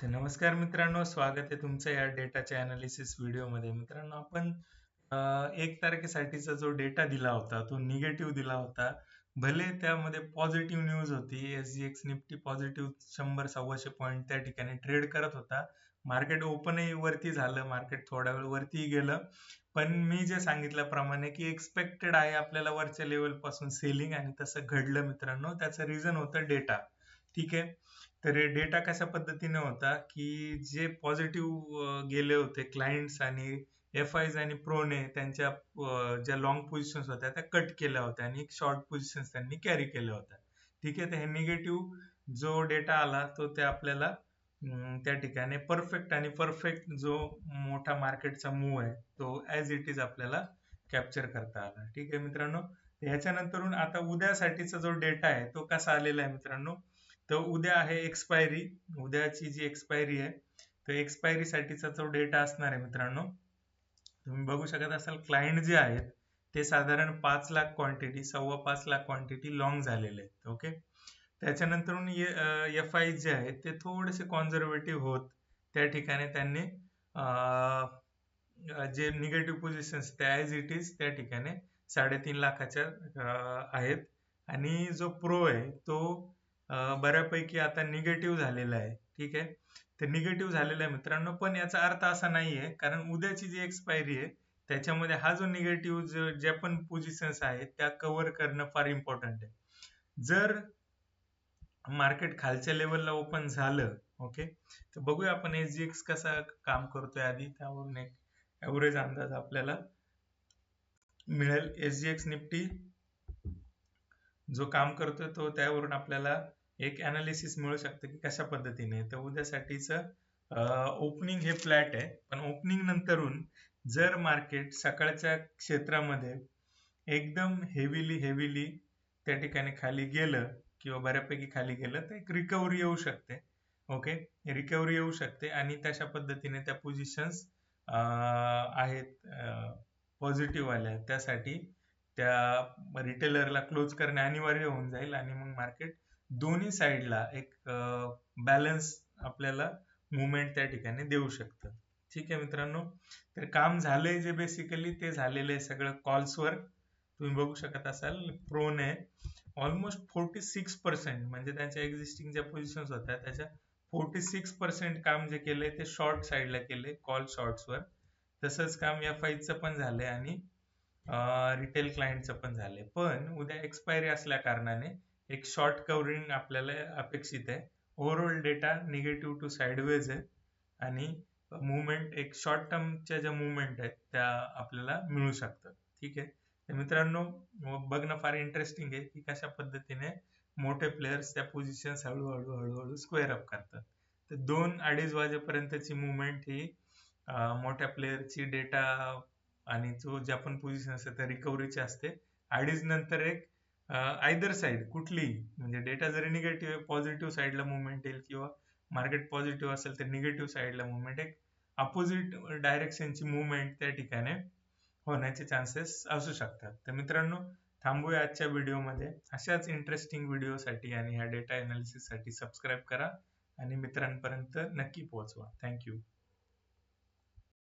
नमस्कार मित्रांनो, स्वागत आहे तुमचं या डेटाच्या अनालिसिस व्हिडिओमध्ये. मित्रांनो, आपण 1 तारखेसाठीचा जो डेटा दिला होता तो निगेटिव्ह दिला होता. भले त्यामध्ये पॉझिटिव्ह न्यूज होती, SGX निफ्टी पॉझिटिव्ह 100-125 पॉईंट त्या ठिकाणी ट्रेड करत होता. मार्केट ओपनही वरती झालं, मार्केट थोडा वेळ वरती गेलं, पण मी जे सांगितल्याप्रमाणे की एक्सपेक्टेड आहे आपल्याला वरच्या लेवल पासून सेलिंग, आणि तसं घडलं मित्रांनो. त्याचं रिझन होतं डेटा. ठीक आहे. तर डेटा कशा पद्धतीने होता की जे पॉझिटिव्ह गेले होते क्लायंट्स आणि FIs आणि प्रोने त्यांच्या ज्या लॉंग पोझिशन्स होत्या त्या कट केल्या होत्या आणि शॉर्ट पोझिशन्स त्यांनी कॅरी केल्या होत्या. ठीक आहे. तर हे निगेटिव्ह जो डेटा आला तो ते आपल्याला त्या ठिकाणी परफेक्ट जो मोठा मार्केटचा मूव आहे तो ऍज इट इज आपल्याला कॅप्चर करता आला. ठीक आहे मित्रांनो. ह्याच्यानंतरून आता उद्यासाठीचा जो डेटा आहे तो कसा आलेला आहे मित्रांनो. तर उद्या आहे एक्सपायरी. उद्याची जी एक्सपायरी आहे तर एक्सपायरी साठीचा जो डेटा असणार आहे मित्रांनो, तुम्ही बघू शकत असाल क्लायंट जे आहेत ते साधारण 5 lakh quantity, 5.25 lakh quantity long झालेले आहेत. ओके. त्याच्यानंतर FI जे आहेत ते थोडेसे कॉन्झर्वेटिव्ह होत त्या ठिकाणी त्यांनी जे निगेटिव्ह पोझिशन्स त्या ऍज इट इज त्या ठिकाणी 3.5 लाखाच्या आहेत. आणि जो प्रो आहे तो बऱ्यापैकी आता निगेटिव्ह झालेला आहे. ठीक आहे. तर निगेटिव्ह झालेला आहे मित्रांनो, पण याचा अर्थ असा नाहीये, कारण उद्याची जी एक्सपायरी आहे त्याच्यामध्ये हा जो निगेटिव्ह ज्या पण पोझिशन्स आहेत त्या कव्हर करणं फार इम्पॉर्टंट आहे. जर मार्केट खालच्या लेवलला ओपन झालं, ओके, तर बघूया आपण SGX कसा काम करतोय आधी, त्यावरून एक ऍव्हरेज अंदाज आपल्याला मिळेल. SGX निफ्टी जो काम करतोय तो त्यावरून आपल्याला एक अनालिसिस मिळू शकतं की कशा पद्धतीने. तर उद्यासाठीचं ओपनिंग हे फ्लॅट आहे, पण ओपनिंग नंतरून जर मार्केट सकाळच्या क्षेत्रामध्ये एकदम हेविली त्या ठिकाणी खाली गेलं किंवा बऱ्यापैकी खाली गेलं तर एक रिकव्हरी येऊ शकते. ओके. रिकव्हरी येऊ शकते आणि तशा पद्धतीने त्या पोझिशन्स आहेत पॉझिटिव्ह आल्या, त्यासाठी त्या रिटेलरला क्लोज करणे अनिवार्य होऊन जाईल आणि मग मार्केट दोन्ही साईडला एक बॅलन्स आपल्याला मुवमेंट त्या ठिकाणी देऊ शकतं. ठीक आहे मित्रांनो. तर काम झालंय जे बेसिकली ते झालेलं आहे सगळं कॉल्सवर. तुम्ही बघू शकत असाल प्रोने ऑलमोस्ट 46%, म्हणजे त्यांच्या एक्झिस्टिंग ज्या पोझिशन्स होत्या त्याच्या 46% काम जे केलंय ते शॉर्ट साईडला केलंय, कॉल शॉर्ट्सवर. तसंच काम FIचं पण झालंय आणि रिटेल क्लायंटचं पण झालंय. पण उद्या एक्सपायरी असल्या कारणाने एक शॉर्ट कव्हरिंग आपल्याला अपेक्षित आहे. Overall data negative to sideways आहे आणि मुवमेंट एक शॉर्ट टर्मच्या ज्या मुवमेंट आहेत त्या आपल्याला मिळू शकतात. ठीक आहे. तर मित्रांनो, बघणं फार इंटरेस्टिंग आहे की कशा पद्धतीने मोठे प्लेयर्स त्या पोझिशन्स हळूहळू स्क्वेअर अप करतात. तर 2-2:30 वाजेपर्यंतची मुवमेंट ही मोठ्या प्लेयरची डेटा आणि जो ज्या पण पोझिशन असते त्या रिकव्हरीची असते. 2:30 नंतर एक आयदर साईड कुठलीही, म्हणजे डेटा जरी निगेटिव्ह आहे पॉझिटिव्ह साईडला मुवमेंट येईल किंवा मार्केट पॉझिटिव्ह असेल तर निगेटिव्ह साईडला मुवमेंट, एक अपोजिट डायरेक्शनची मुवमेंट त्या ठिकाणी होण्याचे चान्सेस असू शकतात. तर मित्रांनो, थांबूया आजच्या व्हिडिओमध्ये. अशाच इंटरेस्टिंग व्हिडिओसाठी आणि ह्या डेटा अनालिसिससाठी सबस्क्राईब करा आणि मित्रांपर्यंत नक्की पोहोचवा. थँक्यू.